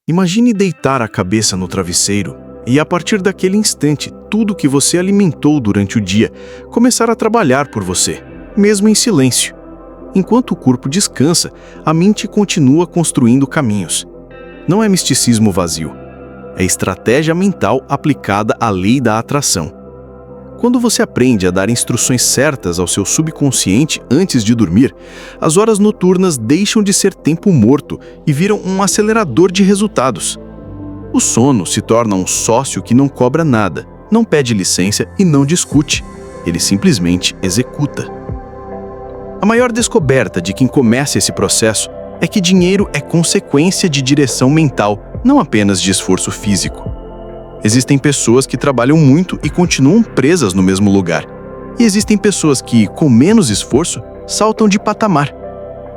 Imagine deitar a cabeça no travesseiro e, a partir daquele instante, tudo que você alimentou durante o dia começar a trabalhar por você, mesmo em silêncio. Enquanto o corpo descansa, a mente continua construindo caminhos. Não é misticismo vazio. É estratégia mental aplicada à lei da atração. Quando você aprende a dar instruções certas ao seu subconsciente antes de dormir, as horas noturnas deixam de ser tempo morto e viram um acelerador de resultados. O sono se torna um sócio que não cobra nada, não pede licença e não discute. Ele simplesmente executa. A maior descoberta de quem começa esse processo é que dinheiro é consequência de direção mental, não apenas de esforço físico. Existem pessoas que trabalham muito e continuam presas no mesmo lugar. E existem pessoas que, com menos esforço, saltam de patamar.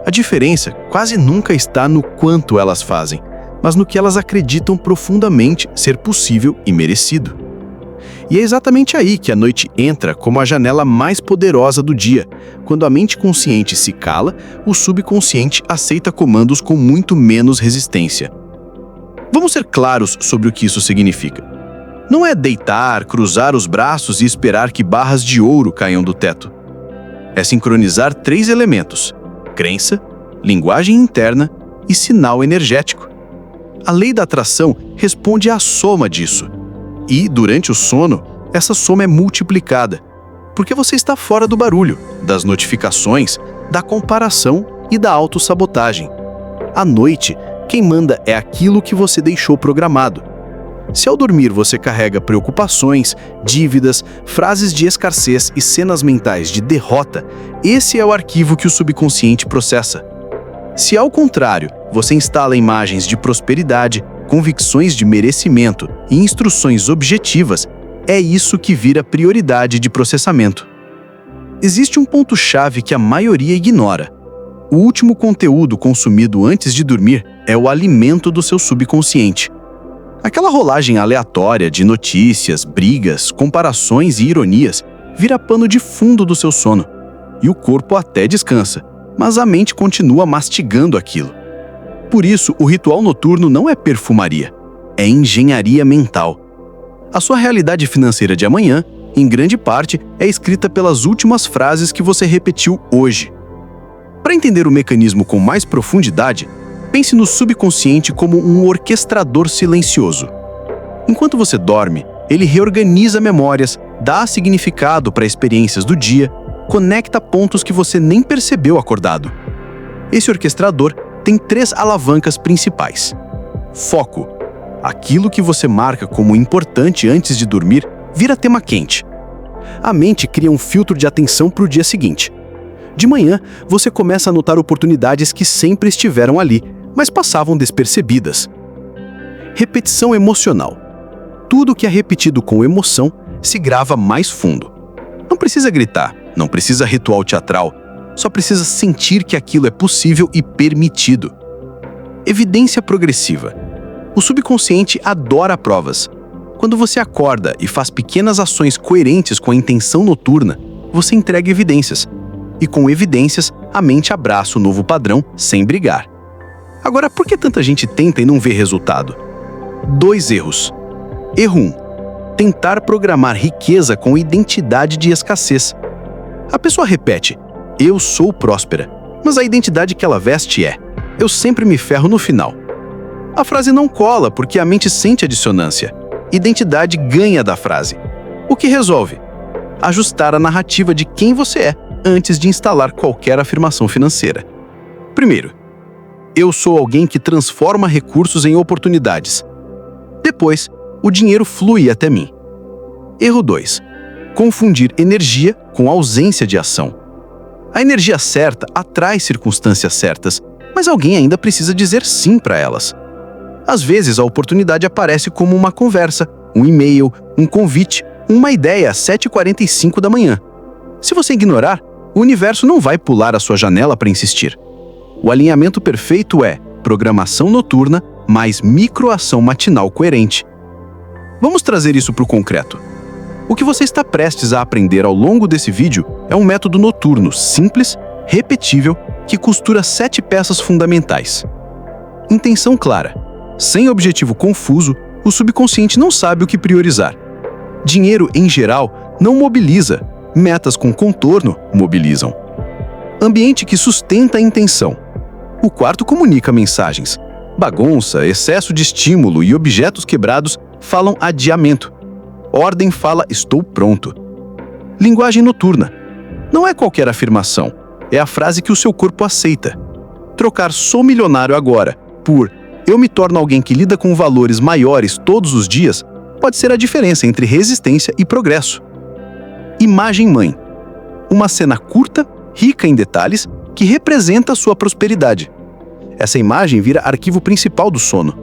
A diferença quase nunca está no quanto elas fazem, mas no que elas acreditam profundamente ser possível e merecido. E é exatamente aí que a noite entra como a janela mais poderosa do dia. Quando a mente consciente se cala, o subconsciente aceita comandos com muito menos resistência. Vamos ser claros sobre o que isso significa. Não é deitar, cruzar os braços e esperar que barras de ouro caiam do teto. É sincronizar 3 elementos: crença, linguagem interna e sinal energético. A lei da atração responde à soma disso. E, durante o sono, essa soma é multiplicada, porque você está fora do barulho, das notificações, da comparação e da autossabotagem. À noite, quem manda é aquilo que você deixou programado. Se ao dormir você carrega preocupações, dívidas, frases de escassez e cenas mentais de derrota, esse é o arquivo que o subconsciente processa. Se, ao contrário, você instala imagens de prosperidade, convicções de merecimento e instruções objetivas, é isso que vira prioridade de processamento. Existe um ponto-chave que a maioria ignora. O último conteúdo consumido antes de dormir é o alimento do seu subconsciente. Aquela rolagem aleatória de notícias, brigas, comparações e ironias vira pano de fundo do seu sono. E o corpo até descansa, mas a mente continua mastigando aquilo. Por isso, o ritual noturno não é perfumaria, é engenharia mental. A sua realidade financeira de amanhã, em grande parte, é escrita pelas últimas frases que você repetiu hoje. Para entender o mecanismo com mais profundidade, pense no subconsciente como um orquestrador silencioso. Enquanto você dorme, ele reorganiza memórias, dá significado para experiências do dia, conecta pontos que você nem percebeu acordado. Esse orquestrador tem 3 alavancas principais. Foco. Aquilo que você marca como importante antes de dormir vira tema quente. A mente cria um filtro de atenção para o dia seguinte. De manhã, você começa a notar oportunidades que sempre estiveram ali, mas passavam despercebidas. Repetição emocional. Tudo que é repetido com emoção se grava mais fundo. Não precisa gritar, não precisa ritual teatral, só precisa sentir que aquilo é possível e permitido. Evidência progressiva. O subconsciente adora provas. Quando você acorda e faz pequenas ações coerentes com a intenção noturna, você entrega evidências. E com evidências, a mente abraça o novo padrão sem brigar. Agora, por que tanta gente tenta e não vê resultado? 2 erros. Erro 1. Tentar programar riqueza com identidade de escassez. A pessoa repete, eu sou próspera, mas a identidade que ela veste é, eu sempre me ferro no final. A frase não cola porque a mente sente a dissonância. Identidade ganha da frase. O que resolve? Ajustar a narrativa de quem você é antes de instalar qualquer afirmação financeira. Primeiro, eu sou alguém que transforma recursos em oportunidades. Depois, o dinheiro flui até mim. Erro 2. Confundir energia com ausência de ação. A energia certa atrai circunstâncias certas, mas alguém ainda precisa dizer sim para elas. Às vezes, a oportunidade aparece como uma conversa, um e-mail, um convite, uma ideia às 7h45 da manhã. Se você ignorar, o universo não vai pular a sua janela para insistir. O alinhamento perfeito é programação noturna mais microação matinal coerente. Vamos trazer isso para o concreto. O que você está prestes a aprender ao longo desse vídeo é um método noturno simples, repetível, que costura 7 peças fundamentais. Intenção clara. Sem objetivo confuso, o subconsciente não sabe o que priorizar. Dinheiro, em geral, não mobiliza. Metas com contorno mobilizam. Ambiente que sustenta a intenção. O quarto comunica mensagens. Bagunça, excesso de estímulo e objetos quebrados falam adiamento. Ordem fala estou pronto. Linguagem noturna. Não é qualquer afirmação. É a frase que o seu corpo aceita. Trocar sou milionário agora por eu me torno alguém que lida com valores maiores todos os dias pode ser a diferença entre resistência e progresso. Imagem mãe. Uma cena curta, rica em detalhes, que representa sua prosperidade. Essa imagem vira arquivo principal do sono.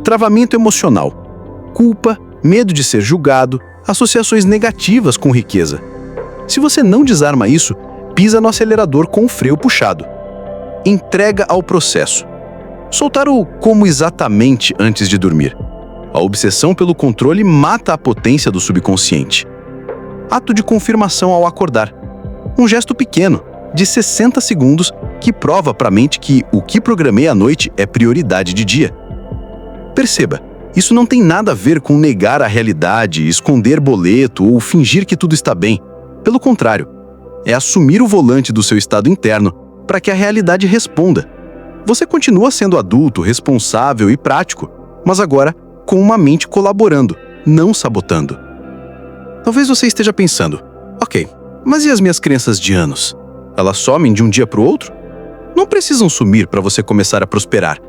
Travamento emocional. Culpa, medo de ser julgado, associações negativas com riqueza. Se você não desarma isso, pisa no acelerador com o freio puxado. Entrega ao processo. Soltar o como exatamente antes de dormir. A obsessão pelo controle mata a potência do subconsciente. Ato de confirmação ao acordar. Um gesto pequeno, de 60 segundos, que prova para a mente que o que programei à noite é prioridade de dia. Perceba, isso não tem nada a ver com negar a realidade, esconder boleto ou fingir que tudo está bem. Pelo contrário, é assumir o volante do seu estado interno para que a realidade responda. Você continua sendo adulto, responsável e prático, mas agora com uma mente colaborando, não sabotando. Talvez você esteja pensando, ok, mas e as minhas crenças de anos? Elas somem de um dia para o outro? Não precisam sumir para você começar a prosperar.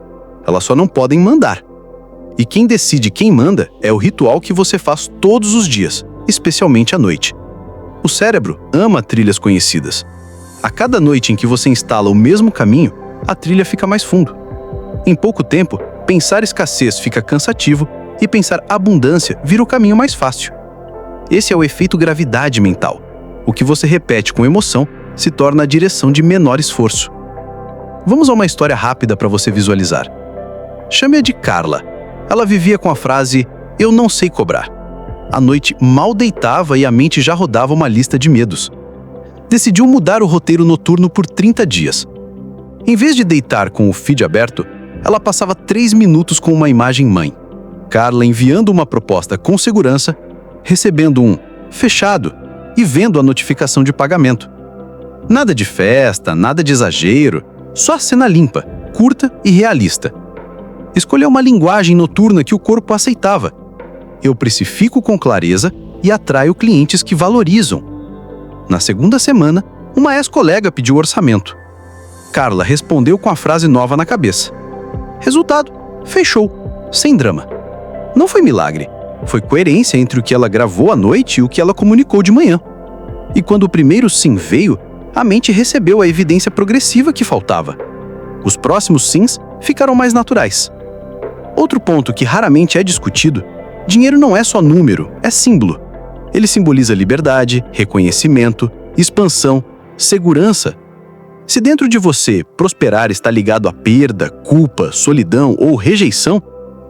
Elas só não podem mandar. E quem decide quem manda é o ritual que você faz todos os dias, especialmente à noite. O cérebro ama trilhas conhecidas. A cada noite em que você instala o mesmo caminho, a trilha fica mais fundo. Em pouco tempo, pensar escassez fica cansativo e pensar abundância vira o caminho mais fácil. Esse é o efeito gravidade mental. O que você repete com emoção se torna a direção de menor esforço. Vamos a uma história rápida para você visualizar. Chame-a de Carla. Ela vivia com a frase, eu não sei cobrar. À noite mal deitava e a mente já rodava uma lista de medos. Decidiu mudar o roteiro noturno por 30 dias. Em vez de deitar com o feed aberto, ela passava 3 minutos com uma imagem mãe. Carla enviando uma proposta com segurança, recebendo um fechado e vendo a notificação de pagamento. Nada de festa, nada de exagero, só a cena limpa, curta e realista. Escolheu uma linguagem noturna que o corpo aceitava. Eu precifico com clareza e atraio clientes que valorizam. Na segunda semana, uma ex-colega pediu orçamento. Carla respondeu com a frase nova na cabeça. Resultado, fechou, sem drama. Não foi milagre, foi coerência entre o que ela gravou à noite e o que ela comunicou de manhã. E quando o primeiro sim veio, a mente recebeu a evidência progressiva que faltava. Os próximos sims ficaram mais naturais. Outro ponto que raramente é discutido, dinheiro não é só número, é símbolo. Ele simboliza liberdade, reconhecimento, expansão, segurança. Se dentro de você prosperar está ligado a perda, culpa, solidão ou rejeição,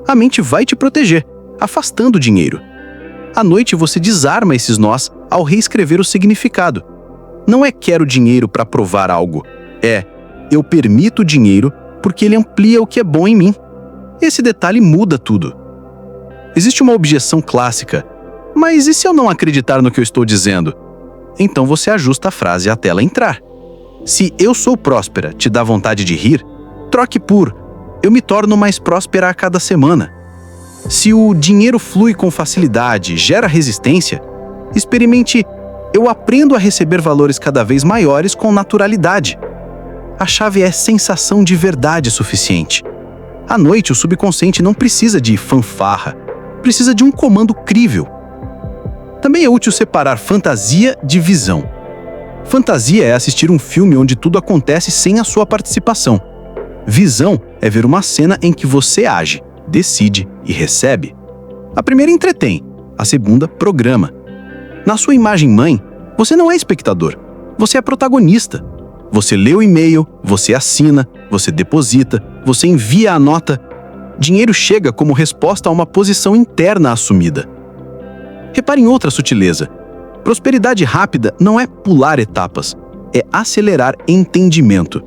a mente vai te proteger, afastando o dinheiro. À noite você desarma esses nós ao reescrever o significado. Não é quero dinheiro para provar algo, é eu permito o dinheiro porque ele amplia o que é bom em mim. Esse detalhe muda tudo. Existe uma objeção clássica, mas e se eu não acreditar no que eu estou dizendo? Então você ajusta a frase até ela entrar. Se eu sou próspera te dá vontade de rir, troque por eu me torno mais próspera a cada semana. Se o dinheiro flui com facilidade, gera resistência, experimente eu aprendo a receber valores cada vez maiores com naturalidade. A chave é sensação de verdade suficiente. À noite, o subconsciente não precisa de fanfarra, precisa de um comando crível. Também é útil separar fantasia de visão. Fantasia é assistir um filme onde tudo acontece sem a sua participação. Visão é ver uma cena em que você age, decide e recebe. A primeira entretém, a segunda programa. Na sua imagem mãe, você não é espectador, você é protagonista. Você lê o e-mail, você assina, você deposita, você envia a nota. Dinheiro chega como resposta a uma posição interna assumida. Repare em outra sutileza. Prosperidade rápida não é pular etapas, é acelerar entendimento.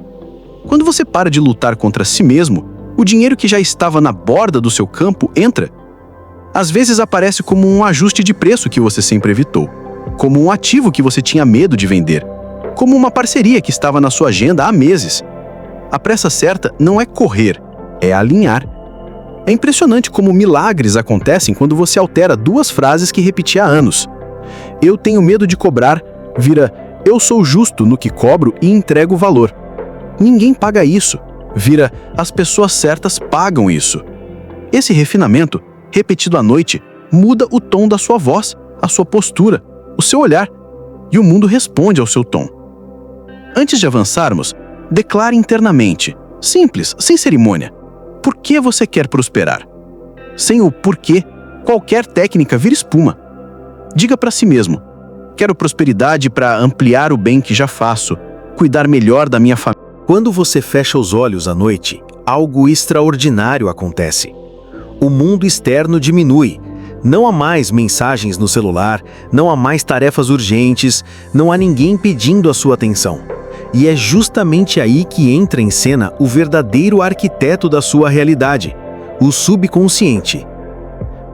Quando você para de lutar contra si mesmo, o dinheiro que já estava na borda do seu campo entra. Às vezes aparece como um ajuste de preço que você sempre evitou, como um ativo que você tinha medo de vender, como uma parceria que estava na sua agenda há meses. A pressa certa não é correr, é alinhar. É impressionante como milagres acontecem quando você altera duas frases que repetia há anos. Eu tenho medo de cobrar, vira eu sou justo no que cobro e entrego valor. Ninguém paga isso, vira as pessoas certas pagam isso. Esse refinamento, repetido à noite, muda o tom da sua voz, a sua postura, o seu olhar, e o mundo responde ao seu tom. Antes de avançarmos, declare internamente, simples, sem cerimônia, por que você quer prosperar? Sem o porquê, qualquer técnica vira espuma. Diga para si mesmo, quero prosperidade para ampliar o bem que já faço, cuidar melhor da minha família. Quando você fecha os olhos à noite, algo extraordinário acontece. O mundo externo diminui. Não há mais mensagens no celular, não há mais tarefas urgentes, não há ninguém pedindo a sua atenção. E é justamente aí que entra em cena o verdadeiro arquiteto da sua realidade, o subconsciente.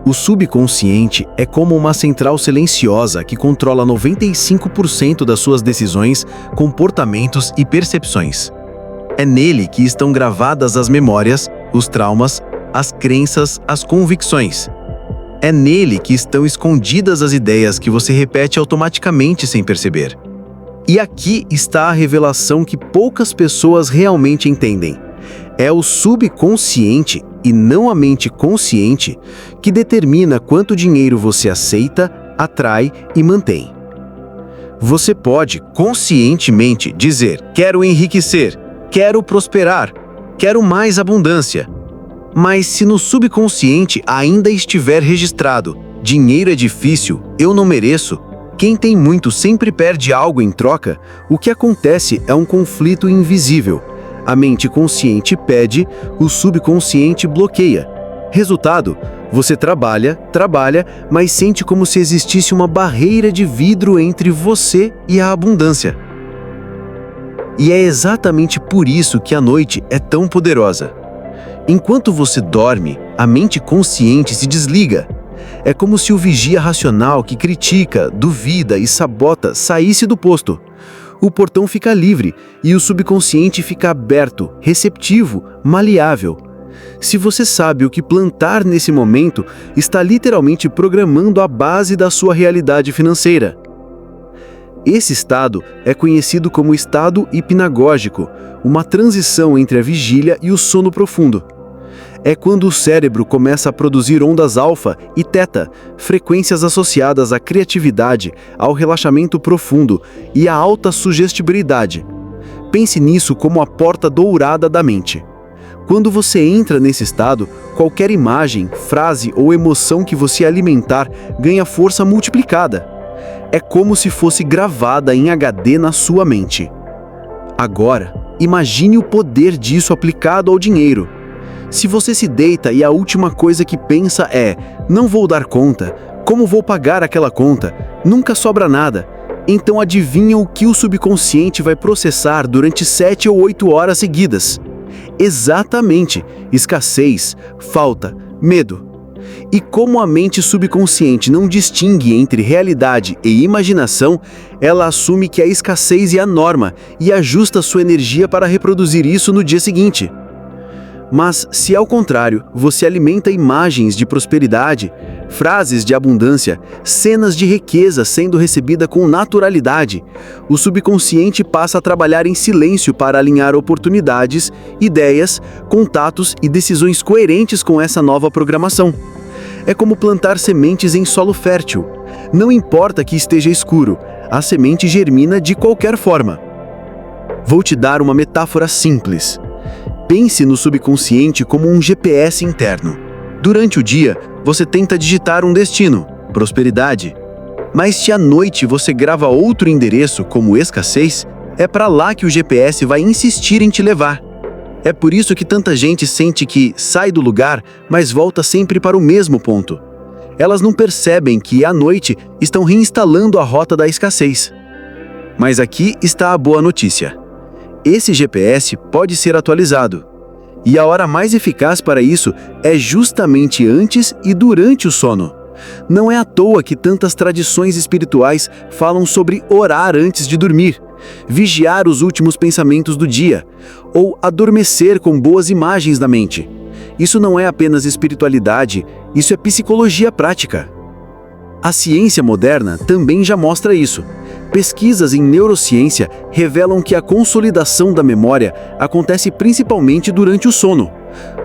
O subconsciente é como uma central silenciosa que controla 95% das suas decisões, comportamentos e percepções. É nele que estão gravadas as memórias, os traumas, as crenças, as convicções. É nele que estão escondidas as ideias que você repete automaticamente sem perceber. E aqui está a revelação que poucas pessoas realmente entendem. É o subconsciente e não a mente consciente que determina quanto dinheiro você aceita, atrai e mantém. Você pode conscientemente dizer: quero enriquecer, quero prosperar, quero mais abundância. Mas se no subconsciente ainda estiver registrado: dinheiro é difícil, eu não mereço, quem tem muito sempre perde algo em troca, o que acontece é um conflito invisível. A mente consciente pede, o subconsciente bloqueia. Resultado, você trabalha, mas sente como se existisse uma barreira de vidro entre você e a abundância. E é exatamente por isso que a noite é tão poderosa. Enquanto você dorme, a mente consciente se desliga. É como se o vigia racional que critica, duvida e sabota saísse do posto. O portão fica livre e o subconsciente fica aberto, receptivo, maleável. Se você sabe o que plantar nesse momento, está literalmente programando a base da sua realidade financeira. Esse estado é conhecido como estado hipnagógico, uma transição entre a vigília e o sono profundo. É quando o cérebro começa a produzir ondas alfa e teta, frequências associadas à criatividade, ao relaxamento profundo e à alta sugestibilidade. Pense nisso como a porta dourada da mente. Quando você entra nesse estado, qualquer imagem, frase ou emoção que você alimentar ganha força multiplicada. É como se fosse gravada em HD na sua mente. Agora, imagine o poder disso aplicado ao dinheiro. Se você se deita e a última coisa que pensa é: não vou dar conta, como vou pagar aquela conta, nunca sobra nada, então adivinha o que o subconsciente vai processar durante 7 ou 8 horas seguidas? Exatamente, escassez, falta, medo. E como a mente subconsciente não distingue entre realidade e imaginação, ela assume que a escassez é a norma e ajusta sua energia para reproduzir isso no dia seguinte. Mas, se ao contrário, você alimenta imagens de prosperidade, frases de abundância, cenas de riqueza sendo recebida com naturalidade, o subconsciente passa a trabalhar em silêncio para alinhar oportunidades, ideias, contatos e decisões coerentes com essa nova programação. É como plantar sementes em solo fértil. Não importa que esteja escuro, a semente germina de qualquer forma. Vou te dar uma metáfora simples. Pense no subconsciente como um GPS interno. Durante o dia, você tenta digitar um destino, prosperidade. Mas se à noite você grava outro endereço, como escassez, é para lá que o GPS vai insistir em te levar. É por isso que tanta gente sente que sai do lugar, mas volta sempre para o mesmo ponto. Elas não percebem que, à noite, estão reinstalando a rota da escassez. Mas aqui está a boa notícia. Esse GPS pode ser atualizado. E a hora mais eficaz para isso é justamente antes e durante o sono. Não é à toa que tantas tradições espirituais falam sobre orar antes de dormir, vigiar os últimos pensamentos do dia, ou adormecer com boas imagens na mente. Isso não é apenas espiritualidade, isso é psicologia prática. A ciência moderna também já mostra isso. Pesquisas em neurociência revelam que a consolidação da memória acontece principalmente durante o sono.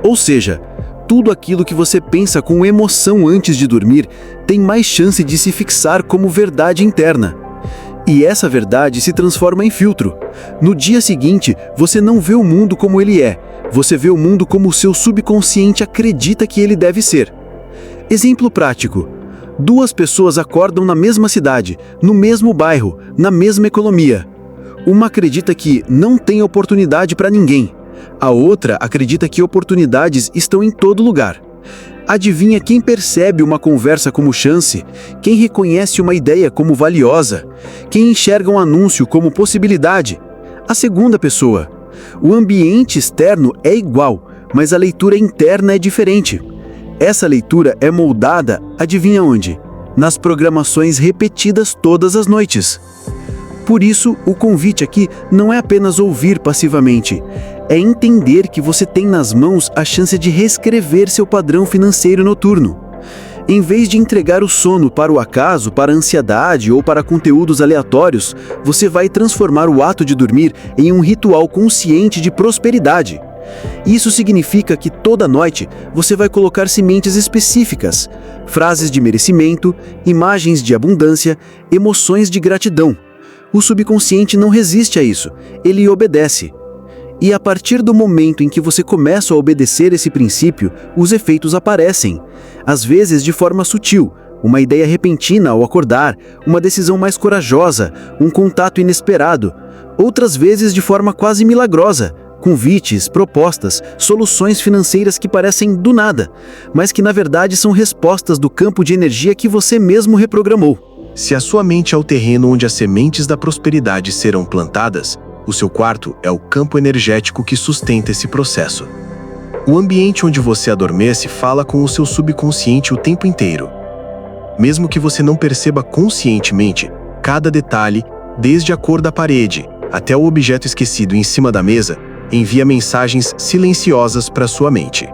Ou seja, tudo aquilo que você pensa com emoção antes de dormir tem mais chance de se fixar como verdade interna. E essa verdade se transforma em filtro. No dia seguinte, você não vê o mundo como ele é, você vê o mundo como o seu subconsciente acredita que ele deve ser. Exemplo prático: 2 pessoas acordam na mesma cidade, no mesmo bairro, na mesma economia. Uma acredita que não tem oportunidade para ninguém. A outra acredita que oportunidades estão em todo lugar. Adivinha quem percebe uma conversa como chance, quem reconhece uma ideia como valiosa, quem enxerga um anúncio como possibilidade? A segunda pessoa. O ambiente externo é igual, mas a leitura interna é diferente. Essa leitura é moldada, adivinha onde? Nas programações repetidas todas as noites. Por isso, o convite aqui não é apenas ouvir passivamente, é entender que você tem nas mãos a chance de reescrever seu padrão financeiro noturno. Em vez de entregar o sono para o acaso, para a ansiedade ou para conteúdos aleatórios, você vai transformar o ato de dormir em um ritual consciente de prosperidade. Isso significa que toda noite você vai colocar sementes específicas, frases de merecimento, imagens de abundância, emoções de gratidão. O subconsciente não resiste a isso, ele obedece. E a partir do momento em que você começa a obedecer esse princípio, os efeitos aparecem. Às vezes de forma sutil, uma ideia repentina ao acordar, uma decisão mais corajosa, um contato inesperado. Outras vezes de forma quase milagrosa, convites, propostas, soluções financeiras que parecem do nada, mas que na verdade são respostas do campo de energia que você mesmo reprogramou. Se a sua mente é o terreno onde as sementes da prosperidade serão plantadas, o seu quarto é o campo energético que sustenta esse processo. O ambiente onde você adormece fala com o seu subconsciente o tempo inteiro. Mesmo que você não perceba conscientemente, cada detalhe, desde a cor da parede até o objeto esquecido em cima da mesa, envia mensagens silenciosas para sua mente.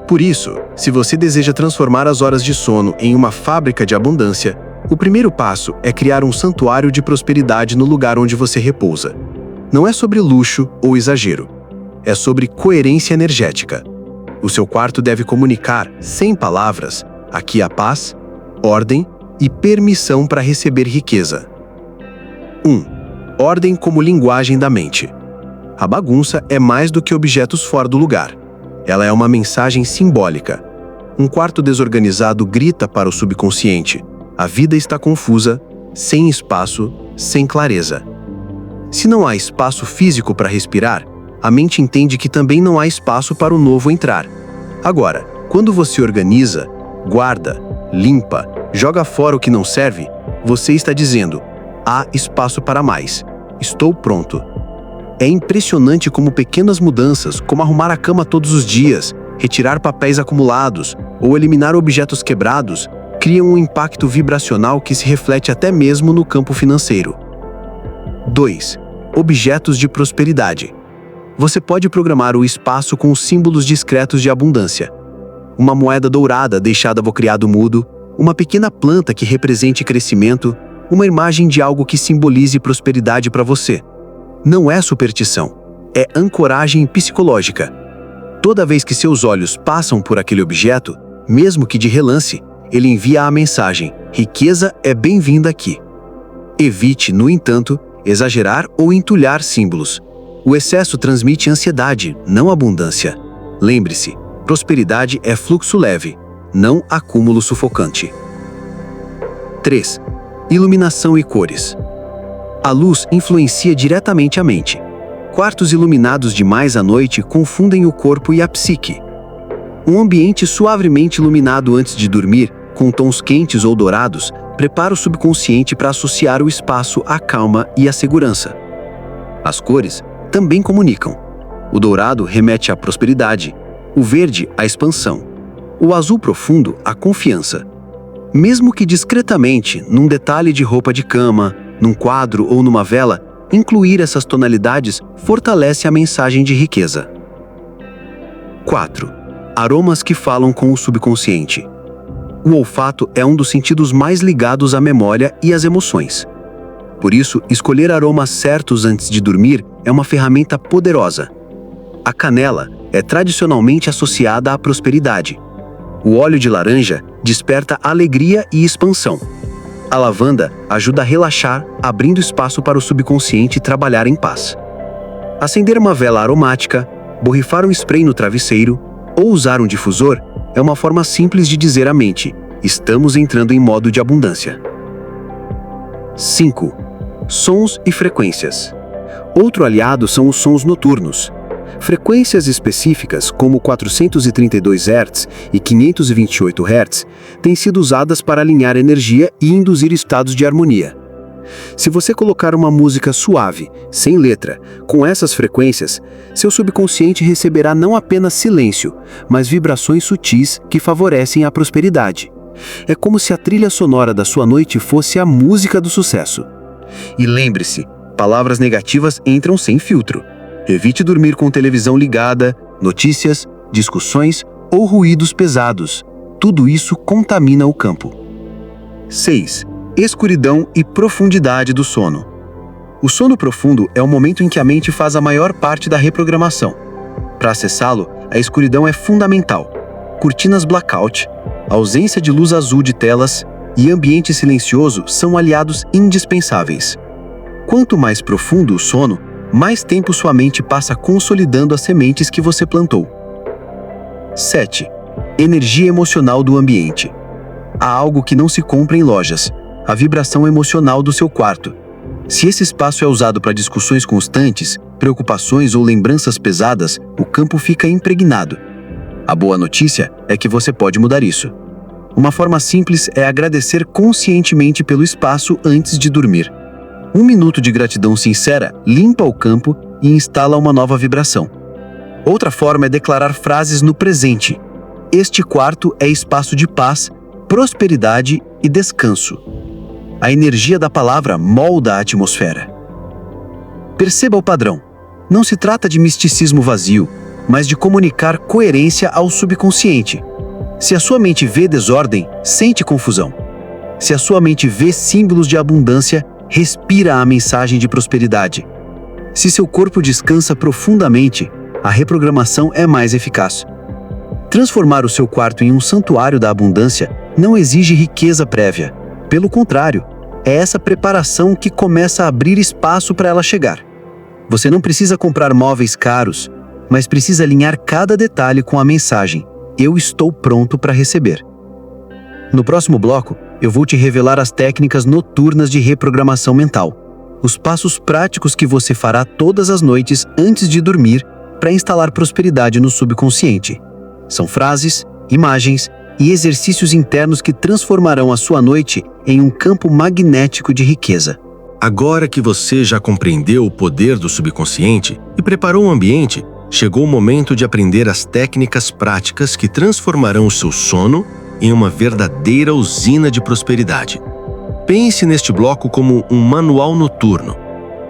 Por isso, se você deseja transformar as horas de sono em uma fábrica de abundância, o primeiro passo é criar um santuário de prosperidade no lugar onde você repousa. Não é sobre luxo ou exagero. É sobre coerência energética. O seu quarto deve comunicar, sem palavras, aqui há paz, ordem e permissão para receber riqueza. 1. Ordem como linguagem da mente. A bagunça é mais do que objetos fora do lugar. Ela é uma mensagem simbólica. Um quarto desorganizado grita para o subconsciente: a vida está confusa, sem espaço, sem clareza. Se não há espaço físico para respirar, a mente entende que também não há espaço para o novo entrar. Agora, quando você organiza, guarda, limpa, joga fora o que não serve, você está dizendo: há espaço para mais. Estou pronto. É impressionante como pequenas mudanças, como arrumar a cama todos os dias, retirar papéis acumulados ou eliminar objetos quebrados, criam um impacto vibracional que se reflete até mesmo no campo financeiro. 2. Objetos de prosperidade. Você pode programar o espaço com os símbolos discretos de abundância. Uma moeda dourada deixada ao criado mudo, uma pequena planta que represente crescimento, uma imagem de algo que simbolize prosperidade para você. Não é superstição, é ancoragem psicológica. Toda vez que seus olhos passam por aquele objeto, mesmo que de relance, ele envia a mensagem: riqueza é bem-vinda aqui. Evite, no entanto, exagerar ou entulhar símbolos. O excesso transmite ansiedade, não abundância. Lembre-se, prosperidade é fluxo leve, não acúmulo sufocante. 3. Iluminação e cores. A luz influencia diretamente a mente. Quartos iluminados demais à noite confundem o corpo e a psique. Um ambiente suavemente iluminado antes de dormir, com tons quentes ou dourados, prepara o subconsciente para associar o espaço à calma e à segurança. As cores também comunicam. O dourado remete à prosperidade, o verde à expansão, o azul profundo à confiança. Mesmo que discretamente, num detalhe de roupa de cama, num quadro ou numa vela, incluir essas tonalidades fortalece a mensagem de riqueza. 4. Aromas que falam com o subconsciente. O olfato é um dos sentidos mais ligados à memória e às emoções. Por isso, escolher aromas certos antes de dormir é uma ferramenta poderosa. A canela é tradicionalmente associada à prosperidade. O óleo de laranja desperta alegria e expansão. A lavanda ajuda a relaxar, abrindo espaço para o subconsciente trabalhar em paz. Acender uma vela aromática, borrifar um spray no travesseiro ou usar um difusor é uma forma simples de dizer à mente: estamos entrando em modo de abundância. 5. Sons e frequências. Outro aliado são os sons noturnos. Frequências específicas, como 432 Hz e 528 Hz, têm sido usadas para alinhar energia e induzir estados de harmonia. Se você colocar uma música suave, sem letra, com essas frequências, seu subconsciente receberá não apenas silêncio, mas vibrações sutis que favorecem a prosperidade. É como se a trilha sonora da sua noite fosse a música do sucesso. E lembre-se, palavras negativas entram sem filtro. Evite dormir com televisão ligada, notícias, discussões ou ruídos pesados. Tudo isso contamina o campo. 6. Escuridão e profundidade do sono. O sono profundo é o momento em que a mente faz a maior parte da reprogramação. Para acessá-lo, a escuridão é fundamental. Cortinas blackout, ausência de luz azul de telas e ambiente silencioso são aliados indispensáveis. Quanto mais profundo o sono, mais tempo sua mente passa consolidando as sementes que você plantou. 7. Energia emocional do ambiente. Há algo que não se compra em lojas: a vibração emocional do seu quarto. Se esse espaço é usado para discussões constantes, preocupações ou lembranças pesadas, o campo fica impregnado. A boa notícia é que você pode mudar isso. Uma forma simples é agradecer conscientemente pelo espaço antes de dormir. 1 minuto de gratidão sincera limpa o campo e instala uma nova vibração. Outra forma é declarar frases no presente: este quarto é espaço de paz, prosperidade e descanso. A energia da palavra molda a atmosfera. Perceba o padrão. Não se trata de misticismo vazio, mas de comunicar coerência ao subconsciente. Se a sua mente vê desordem, sente confusão. Se a sua mente vê símbolos de abundância, respira a mensagem de prosperidade. Se seu corpo descansa profundamente, a reprogramação é mais eficaz. Transformar o seu quarto em um santuário da abundância não exige riqueza prévia. Pelo contrário, é essa preparação que começa a abrir espaço para ela chegar. Você não precisa comprar móveis caros, mas precisa alinhar cada detalhe com a mensagem: eu estou pronto para receber. No próximo bloco, eu vou te revelar as técnicas noturnas de reprogramação mental, os passos práticos que você fará todas as noites antes de dormir para instalar prosperidade no subconsciente. São frases, imagens e exercícios internos que transformarão a sua noite em um campo magnético de riqueza. Agora que você já compreendeu o poder do subconsciente e preparou o ambiente, chegou o momento de aprender as técnicas práticas que transformarão o seu sono em uma verdadeira usina de prosperidade. Pense neste bloco como um manual noturno.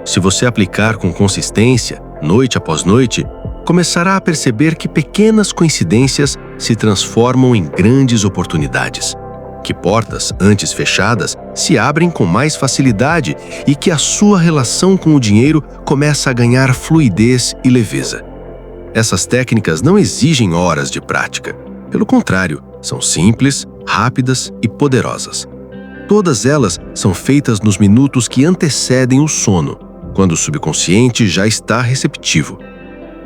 Se você aplicar com consistência, noite após noite, começará a perceber que pequenas coincidências se transformam em grandes oportunidades, que portas antes fechadas se abrem com mais facilidade e que a sua relação com o dinheiro começa a ganhar fluidez e leveza. Essas técnicas não exigem horas de prática. Pelo contrário, são simples, rápidas e poderosas. Todas elas são feitas nos minutos que antecedem o sono, quando o subconsciente já está receptivo.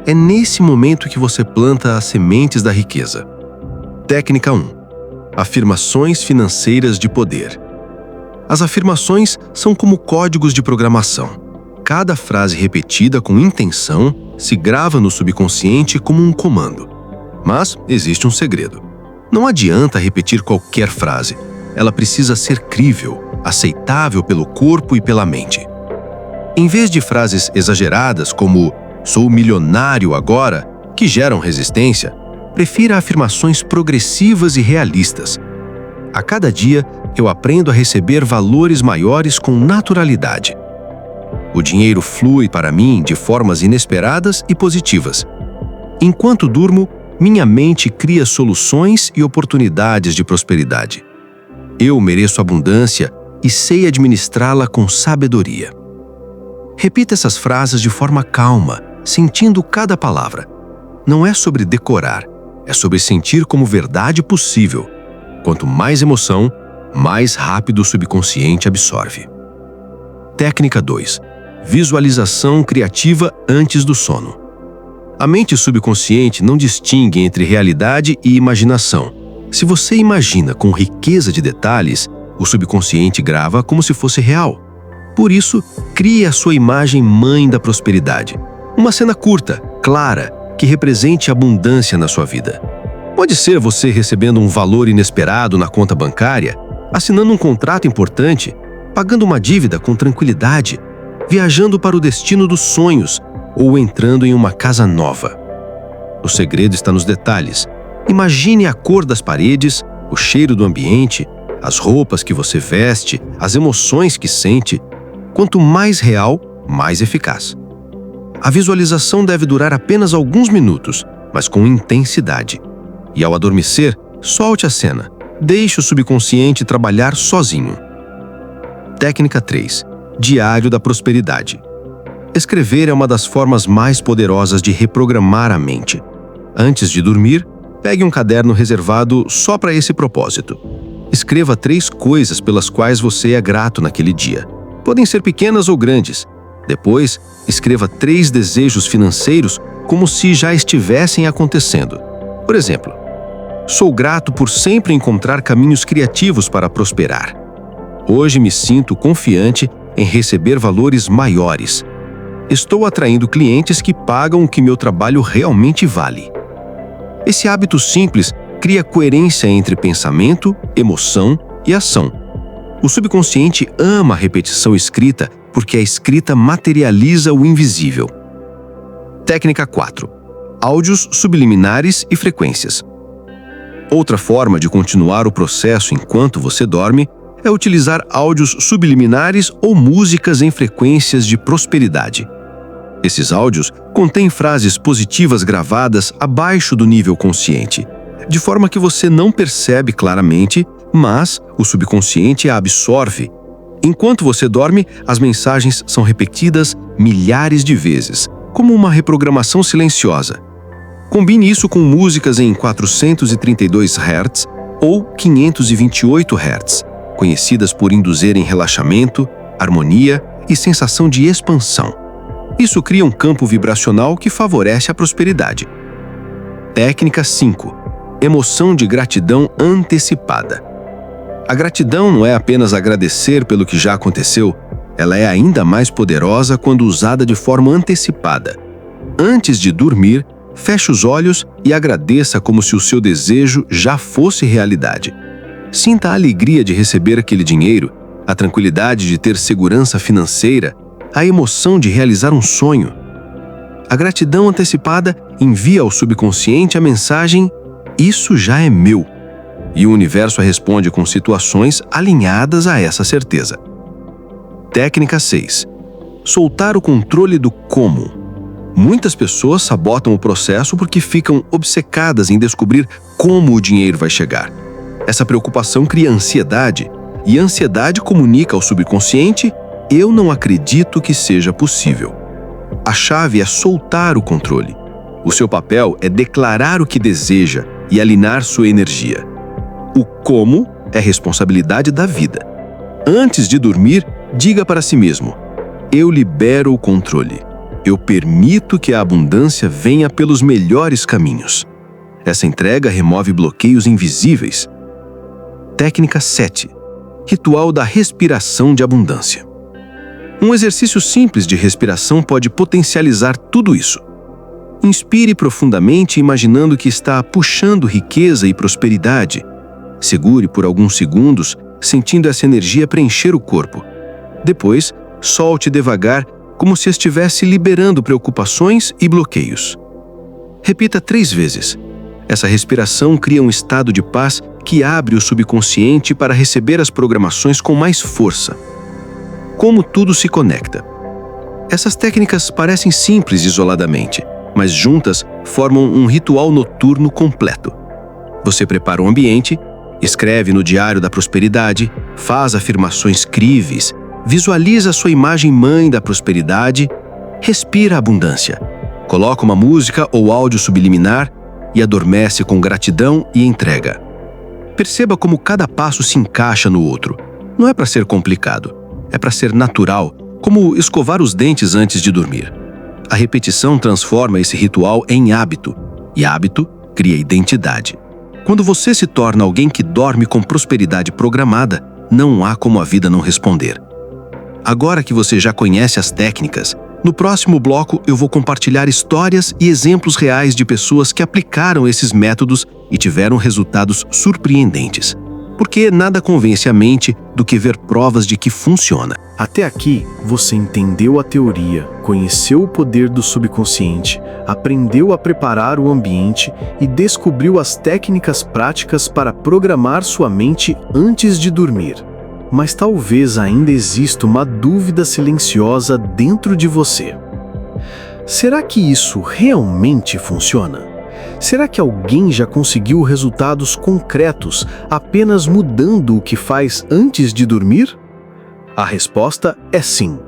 É nesse momento que você planta as sementes da riqueza. Técnica 1. Afirmações financeiras de poder. As afirmações são como códigos de programação. Cada frase repetida com intenção se grava no subconsciente como um comando. Mas existe um segredo. Não adianta repetir qualquer frase. Ela precisa ser crível, aceitável pelo corpo e pela mente. Em vez de frases exageradas como "sou milionário agora", que geram resistência, prefira afirmações progressivas e realistas. A cada dia, eu aprendo a receber valores maiores com naturalidade. O dinheiro flui para mim de formas inesperadas e positivas. Enquanto durmo, minha mente cria soluções e oportunidades de prosperidade. Eu mereço abundância e sei administrá-la com sabedoria. Repita essas frases de forma calma, sentindo cada palavra. Não é sobre decorar, é sobre sentir como verdade possível. Quanto mais emoção, mais rápido o subconsciente absorve. Técnica 2. Visualização criativa antes do sono. A mente subconsciente não distingue entre realidade e imaginação. Se você imagina com riqueza de detalhes, o subconsciente grava como se fosse real. Por isso, crie a sua imagem mãe da prosperidade. Uma cena curta, clara, que represente abundância na sua vida. Pode ser você recebendo um valor inesperado na conta bancária, assinando um contrato importante, pagando uma dívida com tranquilidade, viajando para o destino dos sonhos ou entrando em uma casa nova. O segredo está nos detalhes. Imagine a cor das paredes, o cheiro do ambiente, as roupas que você veste, as emoções que sente. Quanto mais real, mais eficaz. A visualização deve durar apenas alguns minutos, mas com intensidade. E ao adormecer, solte a cena. Deixe o subconsciente trabalhar sozinho. Técnica 3. Diário da prosperidade. Escrever é uma das formas mais poderosas de reprogramar a mente. Antes de dormir, pegue um caderno reservado só para esse propósito. Escreva 3 coisas pelas quais você é grato naquele dia. Podem ser pequenas ou grandes. Depois, escreva 3 desejos financeiros como se já estivessem acontecendo. Por exemplo, sou grato por sempre encontrar caminhos criativos para prosperar. Hoje me sinto confiante em receber valores maiores. Estou atraindo clientes que pagam o que meu trabalho realmente vale. Esse hábito simples cria coerência entre pensamento, emoção e ação. O subconsciente ama a repetição escrita porque a escrita materializa o invisível. Técnica 4. Áudios subliminares e frequências. Outra forma de continuar o processo enquanto você dorme é utilizar áudios subliminares ou músicas em frequências de prosperidade. Esses áudios contêm frases positivas gravadas abaixo do nível consciente, de forma que você não percebe claramente, mas o subconsciente a absorve. Enquanto você dorme, as mensagens são repetidas milhares de vezes, como uma reprogramação silenciosa. Combine isso com músicas em 432 Hz ou 528 Hz, conhecidas por induzirem relaxamento, harmonia e sensação de expansão. Isso cria um campo vibracional que favorece a prosperidade. Técnica 5. Emoção de gratidão antecipada. A gratidão não é apenas agradecer pelo que já aconteceu, ela é ainda mais poderosa quando usada de forma antecipada. Antes de dormir, feche os olhos e agradeça como se o seu desejo já fosse realidade. Sinta a alegria de receber aquele dinheiro, a tranquilidade de ter segurança financeira, a emoção de realizar um sonho. A gratidão antecipada envia ao subconsciente a mensagem "Isso já é meu", e o universo responde com situações alinhadas a essa certeza. Técnica 6. Soltar o controle do como. Muitas pessoas sabotam o processo porque ficam obcecadas em descobrir como o dinheiro vai chegar. Essa preocupação cria ansiedade, e a ansiedade comunica ao subconsciente: eu não acredito que seja possível. A chave é soltar o controle. O seu papel é declarar o que deseja e alinhar sua energia. O como é responsabilidade da vida. Antes de dormir, diga para si mesmo: eu libero o controle. Eu permito que a abundância venha pelos melhores caminhos. Essa entrega remove bloqueios invisíveis. Técnica 7. Ritual da respiração de abundância. Um exercício simples de respiração pode potencializar tudo isso. Inspire profundamente imaginando que está puxando riqueza e prosperidade. Segure por alguns segundos, sentindo essa energia preencher o corpo. Depois, solte devagar, como se estivesse liberando preocupações e bloqueios. Repita 3 vezes. Essa respiração cria um estado de paz que abre o subconsciente para receber as programações com mais força. Como tudo se conecta. Essas técnicas parecem simples isoladamente, mas juntas formam um ritual noturno completo. Você prepara o ambiente, escreve no Diário da Prosperidade, faz afirmações críveis, visualiza sua imagem mãe da prosperidade, respira a abundância, coloca uma música ou áudio subliminar e adormece com gratidão e entrega. Perceba como cada passo se encaixa no outro. Não é para ser complicado, é para ser natural, como escovar os dentes antes de dormir. A repetição transforma esse ritual em hábito, e hábito cria identidade. Quando você se torna alguém que dorme com prosperidade programada, não há como a vida não responder. Agora que você já conhece as técnicas, no próximo bloco eu vou compartilhar histórias e exemplos reais de pessoas que aplicaram esses métodos e tiveram resultados surpreendentes. Porque nada convence a mente do que ver provas de que funciona. Até aqui, você entendeu a teoria, conheceu o poder do subconsciente, aprendeu a preparar o ambiente e descobriu as técnicas práticas para programar sua mente antes de dormir. Mas talvez ainda exista uma dúvida silenciosa dentro de você. Será que isso realmente funciona? Será que alguém já conseguiu resultados concretos apenas mudando o que faz antes de dormir? A resposta é sim.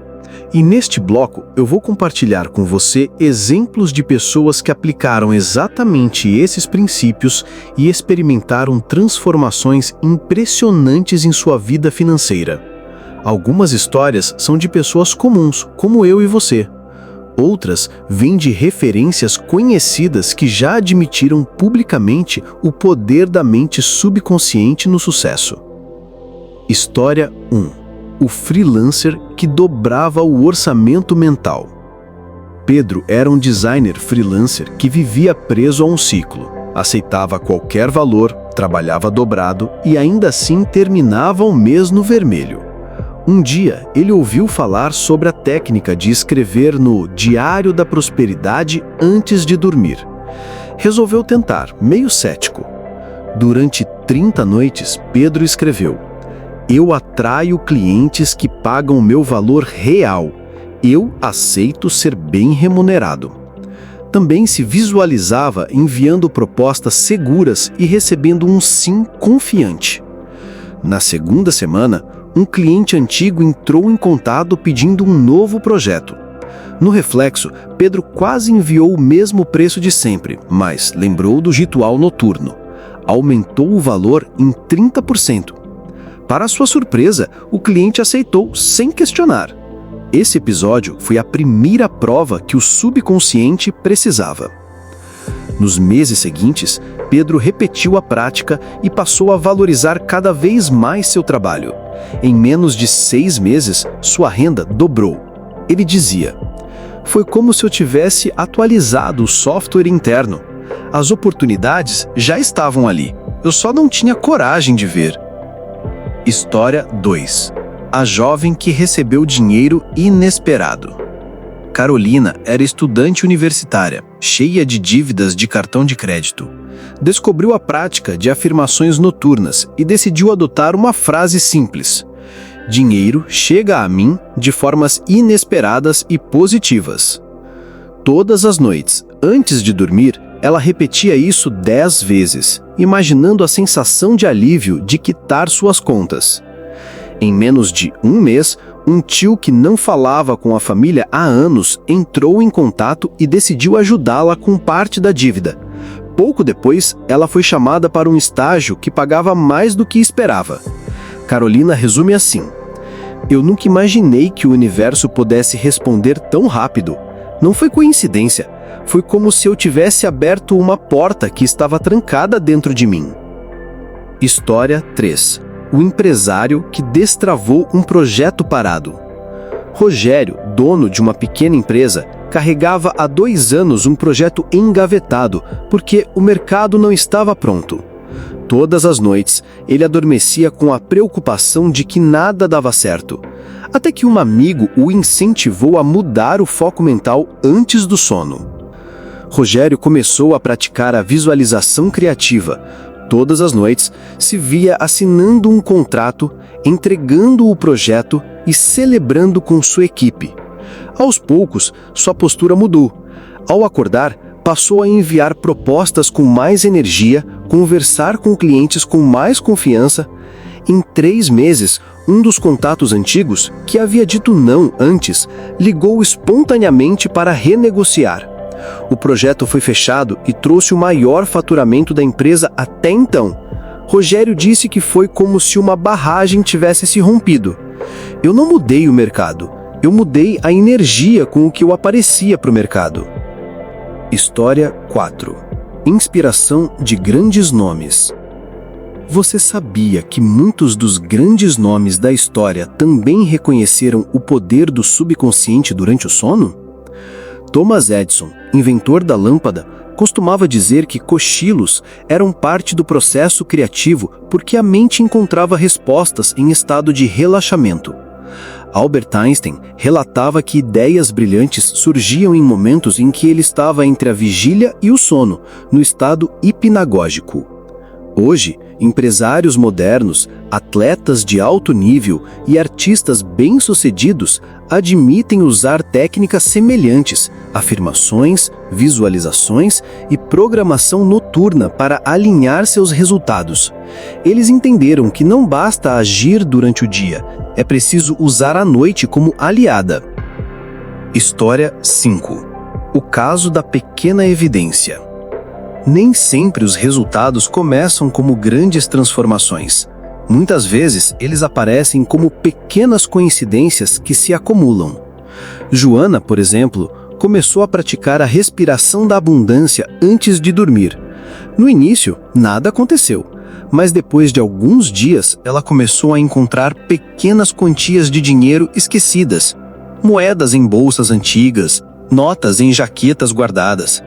E neste bloco eu vou compartilhar com você exemplos de pessoas que aplicaram exatamente esses princípios e experimentaram transformações impressionantes em sua vida financeira. Algumas histórias são de pessoas comuns, como eu e você. Outras vêm de referências conhecidas que já admitiram publicamente o poder da mente subconsciente no sucesso. História 1. O freelancer que dobrava o orçamento mental. Pedro era um designer freelancer que vivia preso a um ciclo. Aceitava qualquer valor, trabalhava dobrado e ainda assim terminava o mês no vermelho. Um dia, ele ouviu falar sobre a técnica de escrever no Diário da Prosperidade antes de dormir. Resolveu tentar, meio cético. Durante 30 noites, Pedro escreveu: "Eu atraio clientes que pagam o meu valor real. Eu aceito ser bem remunerado." Também se visualizava enviando propostas seguras e recebendo um sim confiante. Na segunda semana, um cliente antigo entrou em contato pedindo um novo projeto. No reflexo, Pedro quase enviou o mesmo preço de sempre, mas lembrou do ritual noturno. Aumentou o valor em 30%. Para sua surpresa, o cliente aceitou sem questionar. Esse episódio foi a primeira prova que o subconsciente precisava. Nos meses seguintes, Pedro repetiu a prática e passou a valorizar cada vez mais seu trabalho. Em menos de 6 meses, sua renda dobrou. Ele dizia: "Foi como se eu tivesse atualizado o software interno. As oportunidades já estavam ali. Eu só não tinha coragem de ver." História 2. A jovem que recebeu dinheiro inesperado. Carolina era estudante universitária, cheia de dívidas de cartão de crédito. Descobriu a prática de afirmações noturnas e decidiu adotar uma frase simples: "Dinheiro chega a mim de formas inesperadas e positivas." Todas as noites, antes de dormir, ela repetia isso 10 vezes, imaginando a sensação de alívio de quitar suas contas. Em menos de um mês, um tio que não falava com a família há anos entrou em contato e decidiu ajudá-la com parte da dívida. Pouco depois, ela foi chamada para um estágio que pagava mais do que esperava. Carolina resume assim: "Eu nunca imaginei que o universo pudesse responder tão rápido. Não foi coincidência. Foi como se eu tivesse aberto uma porta que estava trancada dentro de mim." História 3. O empresário que destravou um projeto parado. Rogério, dono de uma pequena empresa, carregava há 2 anos um projeto engavetado porque o mercado não estava pronto. Todas as noites, ele adormecia com a preocupação de que nada dava certo. até que um amigo o incentivou a mudar o foco mental antes do sono. Rogério começou a praticar a visualização criativa. Todas as noites, se via assinando um contrato, entregando o projeto e celebrando com sua equipe. Aos poucos, sua postura mudou. Ao acordar, passou a enviar propostas com mais energia, conversar com clientes com mais confiança. Em 3 meses, um dos contatos antigos, que havia dito não antes, ligou espontaneamente para renegociar. O projeto foi fechado e trouxe o maior faturamento da empresa até então. Rogério disse que foi como se uma barragem tivesse se rompido. Eu não mudei o mercado, eu mudei a energia com o que eu aparecia para o mercado. História 4. Inspiração de grandes nomes. Você sabia que muitos dos grandes nomes da história também reconheceram o poder do subconsciente durante o sono? Thomas Edison, inventor da lâmpada, costumava dizer que cochilos eram parte do processo criativo porque a mente encontrava respostas em estado de relaxamento. Albert Einstein relatava que ideias brilhantes surgiam em momentos em que ele estava entre a vigília e o sono, no estado hipnagógico. Hoje, empresários modernos, atletas de alto nível e artistas bem-sucedidos admitem usar técnicas semelhantes, afirmações, visualizações e programação noturna para alinhar seus resultados. Eles entenderam que não basta agir durante o dia, é preciso usar a noite como aliada. História 5. O caso da pequena evidência. Nem sempre os resultados começam como grandes transformações. Muitas vezes, eles aparecem como pequenas coincidências que se acumulam. Joana, por exemplo, começou a praticar a respiração da abundância antes de dormir. No início, nada aconteceu, mas depois de alguns dias, ela começou a encontrar pequenas quantias de dinheiro esquecidas, moedas em bolsas antigas, notas em jaquetas guardadas.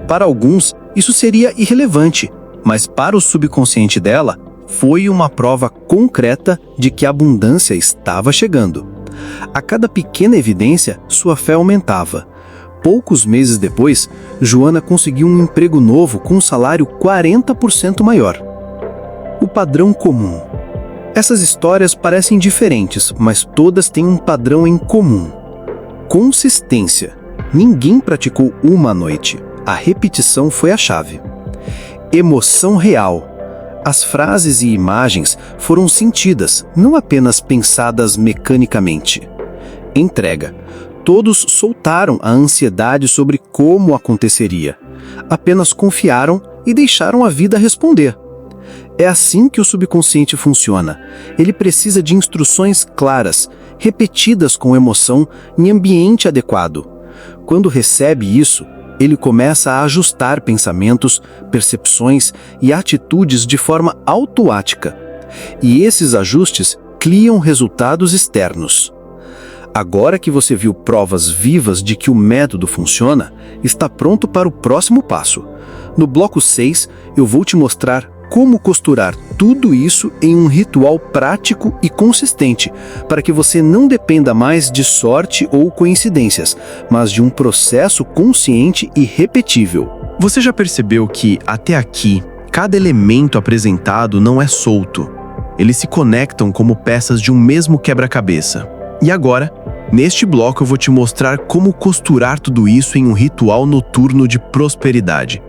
Para alguns, isso seria irrelevante, mas para o subconsciente dela, foi uma prova concreta de que a abundância estava chegando. A cada pequena evidência, sua fé aumentava. Poucos meses depois, Joana conseguiu um emprego novo com um salário 40% maior. O padrão comum. Essas histórias parecem diferentes, mas todas têm um padrão em comum. Consistência. Ninguém praticou uma noite. A repetição foi a chave. Emoção real. As frases e imagens foram sentidas, não apenas pensadas mecanicamente. Entrega. Todos soltaram a ansiedade sobre como aconteceria. Apenas confiaram e deixaram a vida responder. É assim que o subconsciente funciona. Ele precisa de instruções claras, repetidas com emoção, em ambiente adequado. Quando recebe isso, ele começa a ajustar pensamentos, percepções e atitudes de forma automática. E esses ajustes criam resultados externos. Agora que você viu provas vivas de que o método funciona, está pronto para o próximo passo. No bloco 6, eu vou te mostrar como costurar tudo isso em um ritual prático e consistente, para que você não dependa mais de sorte ou coincidências, mas de um processo consciente e repetível. Você já percebeu que, até aqui, cada elemento apresentado não é solto. Eles se conectam como peças de um mesmo quebra-cabeça. E agora, neste bloco eu vou te mostrar como costurar tudo isso em um ritual noturno de prosperidade.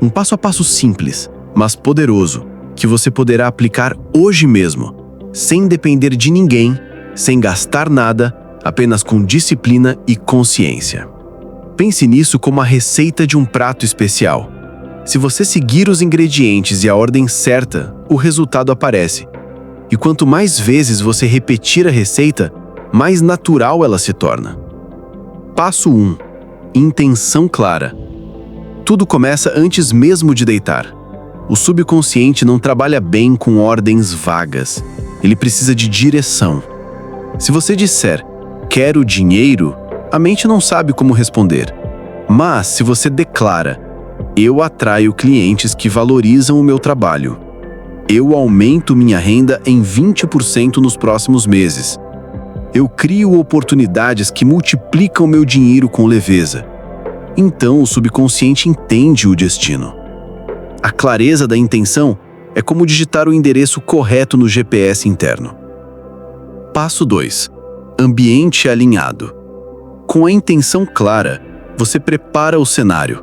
Um passo a passo simples, mas poderoso, que você poderá aplicar hoje mesmo, sem depender de ninguém, sem gastar nada, apenas com disciplina e consciência. Pense nisso como a receita de um prato especial. Se você seguir os ingredientes e a ordem certa, o resultado aparece. E quanto mais vezes você repetir a receita, mais natural ela se torna. Passo 1. Intenção clara. Tudo começa antes mesmo de deitar. O subconsciente não trabalha bem com ordens vagas. Ele precisa de direção. Se você disser, quero dinheiro, a mente não sabe como responder. Mas se você declara, eu atraio clientes que valorizam o meu trabalho. Eu aumento minha renda em 20% nos próximos meses. Eu crio oportunidades que multiplicam meu dinheiro com leveza. Então o subconsciente entende o destino. A clareza da intenção é como digitar o endereço correto no GPS interno. Passo 2. Ambiente alinhado. Com a intenção clara, você prepara o cenário.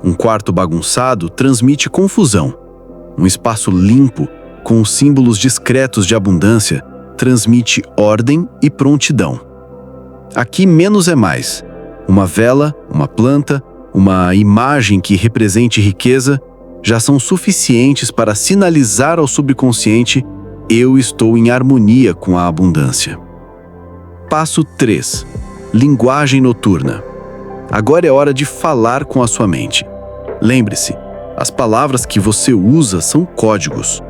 Um quarto bagunçado transmite confusão. Um espaço limpo, com símbolos discretos de abundância, transmite ordem e prontidão. Aqui menos é mais. Uma vela, uma planta, uma imagem que represente riqueza já são suficientes para sinalizar ao subconsciente: eu estou em harmonia com a abundância. Passo 3. Linguagem noturna. Agora é hora de falar com a sua mente. Lembre-se, as palavras que você usa são códigos.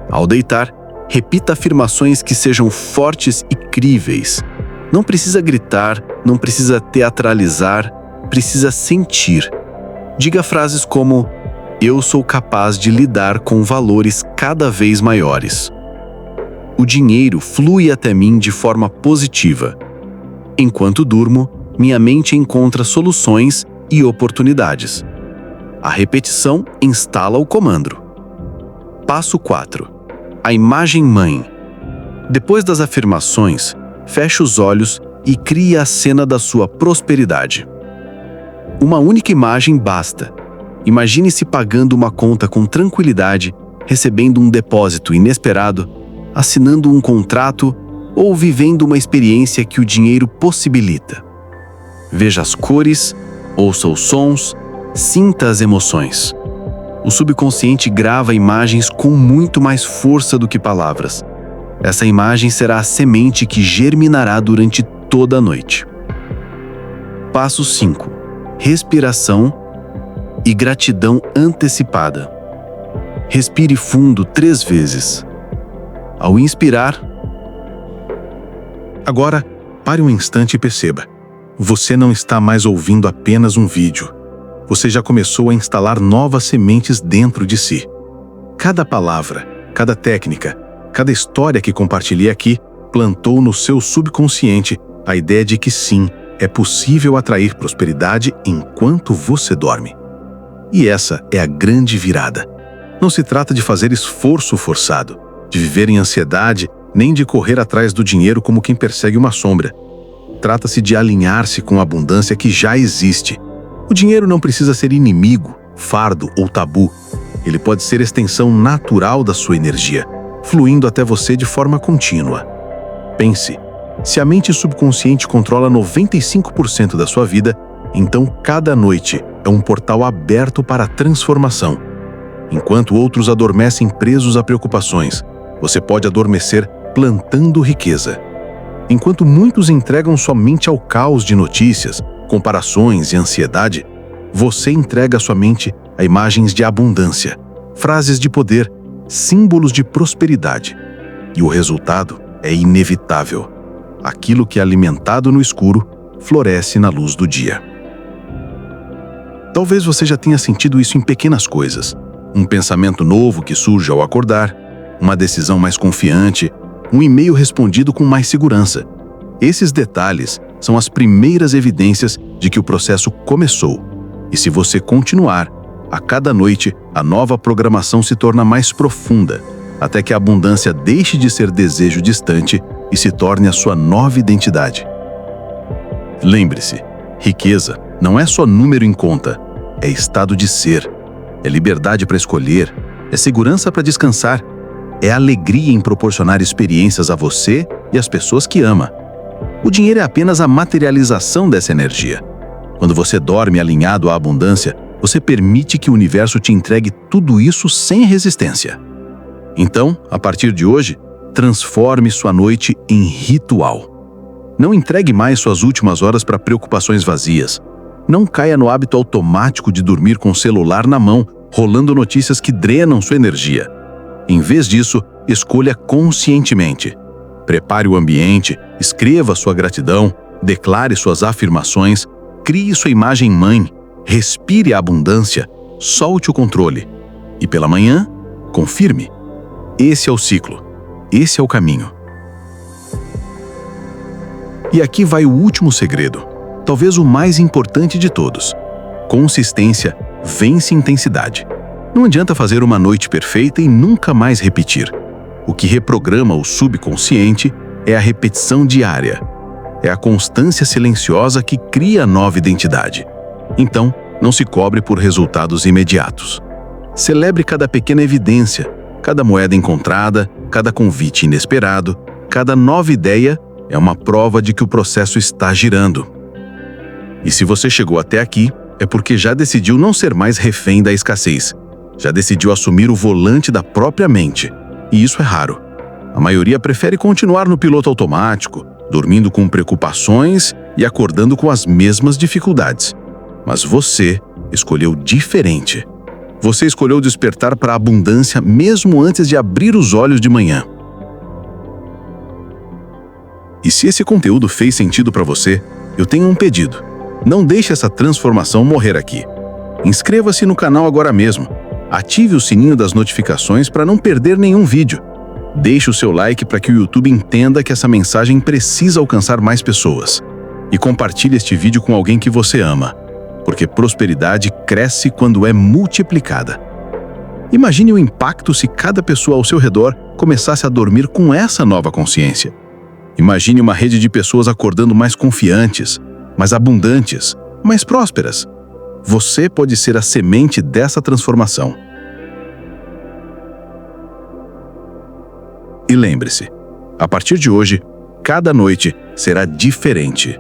Ao deitar, repita afirmações que sejam fortes e críveis. Não precisa gritar, não precisa teatralizar, precisa sentir. Diga frases como: eu sou capaz de lidar com valores cada vez maiores. O dinheiro flui até mim de forma positiva. Enquanto durmo, minha mente encontra soluções e oportunidades. A repetição instala o comando. Passo 4. A imagem mãe. Depois das afirmações, feche os olhos e crie a cena da sua prosperidade. Uma única imagem basta. Imagine-se pagando uma conta com tranquilidade, recebendo um depósito inesperado, assinando um contrato ou vivendo uma experiência que o dinheiro possibilita. Veja as cores, ouça os sons, sinta as emoções. O subconsciente grava imagens com muito mais força do que palavras. Essa imagem será a semente que germinará durante toda a noite. Passo 5. Respiração e gratidão antecipada. Respire fundo 3 vezes. Ao inspirar, Agora, pare um instante e perceba. Você não está mais ouvindo apenas um vídeo. Você já começou a instalar novas sementes dentro de si. Cada palavra, cada técnica, cada história que compartilhei aqui plantou no seu subconsciente a ideia de que sim, é possível atrair prosperidade enquanto você dorme. E essa é a grande virada. Não se trata de fazer esforço forçado, de viver em ansiedade, nem de correr atrás do dinheiro como quem persegue uma sombra. Trata-se de alinhar-se com a abundância que já existe. O dinheiro não precisa ser inimigo, fardo ou tabu. Ele pode ser extensão natural da sua energia, fluindo até você de forma contínua. Pense, se a mente subconsciente controla 95% da sua vida, então cada noite é um portal aberto para a transformação. Enquanto outros adormecem presos a preocupações, você pode adormecer plantando riqueza. Enquanto muitos entregam sua mente ao caos de notícias, comparações e ansiedade, você entrega sua mente a imagens de abundância, frases de poder, símbolos de prosperidade. E o resultado é inevitável. Aquilo que é alimentado no escuro floresce na luz do dia. Talvez você já tenha sentido isso em pequenas coisas. Um pensamento novo que surge ao acordar, uma decisão mais confiante, um e-mail respondido com mais segurança. Esses detalhes são as primeiras evidências de que o processo começou. E se você continuar, a cada noite a nova programação se torna mais profunda, até que a abundância deixe de ser desejo distante e se torne a sua nova identidade. Lembre-se, riqueza não é só número em conta, é estado de ser, é liberdade para escolher, é segurança para descansar, é alegria em proporcionar experiências a você e às pessoas que ama. O dinheiro é apenas a materialização dessa energia. Quando você dorme alinhado à abundância, você permite que o universo te entregue tudo isso sem resistência. Então, a partir de hoje, transforme sua noite em ritual. Não entregue mais suas últimas horas para preocupações vazias. Não caia no hábito automático de dormir com o celular na mão, rolando notícias que drenam sua energia. Em vez disso, escolha conscientemente. Prepare o ambiente, escreva sua gratidão, declare suas afirmações, crie sua imagem mãe, respire a abundância, solte o controle. E pela manhã, confirme. Esse é o ciclo. Esse é o caminho. E aqui vai o último segredo, talvez o mais importante de todos. Consistência vence intensidade. Não adianta fazer uma noite perfeita e nunca mais repetir. O que reprograma o subconsciente é a repetição diária. É a constância silenciosa que cria a nova identidade. Então, não se cobre por resultados imediatos. Celebre cada pequena evidência, cada moeda encontrada, cada convite inesperado, cada nova ideia é uma prova de que o processo está girando. E se você chegou até aqui, é porque já decidiu não ser mais refém da escassez. Já decidiu assumir o volante da própria mente. E isso é raro. A maioria prefere continuar no piloto automático, dormindo com preocupações e acordando com as mesmas dificuldades. Mas você escolheu diferente. Você escolheu despertar para a abundância mesmo antes de abrir os olhos de manhã. E se esse conteúdo fez sentido para você, eu tenho um pedido. Não deixe essa transformação morrer aqui. Inscreva-se no canal agora mesmo. Ative o sininho das notificações para não perder nenhum vídeo. Deixe o seu like para que o YouTube entenda que essa mensagem precisa alcançar mais pessoas. E compartilhe este vídeo com alguém que você ama, porque prosperidade cresce quando é multiplicada. Imagine o impacto se cada pessoa ao seu redor começasse a dormir com essa nova consciência. Imagine uma rede de pessoas acordando mais confiantes, mais abundantes, mais prósperas. Você pode ser a semente dessa transformação. E lembre-se, a partir de hoje, cada noite será diferente.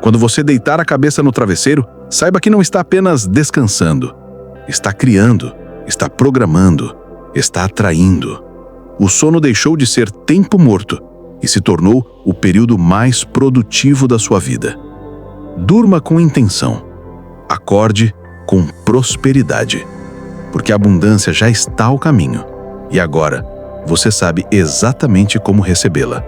Quando você deitar a cabeça no travesseiro, saiba que não está apenas descansando. Está criando, está programando, está atraindo. O sono deixou de ser tempo morto e se tornou o período mais produtivo da sua vida. Durma com intenção. Acorde com prosperidade, porque a abundância já está ao caminho. E agora, você sabe exatamente como recebê-la.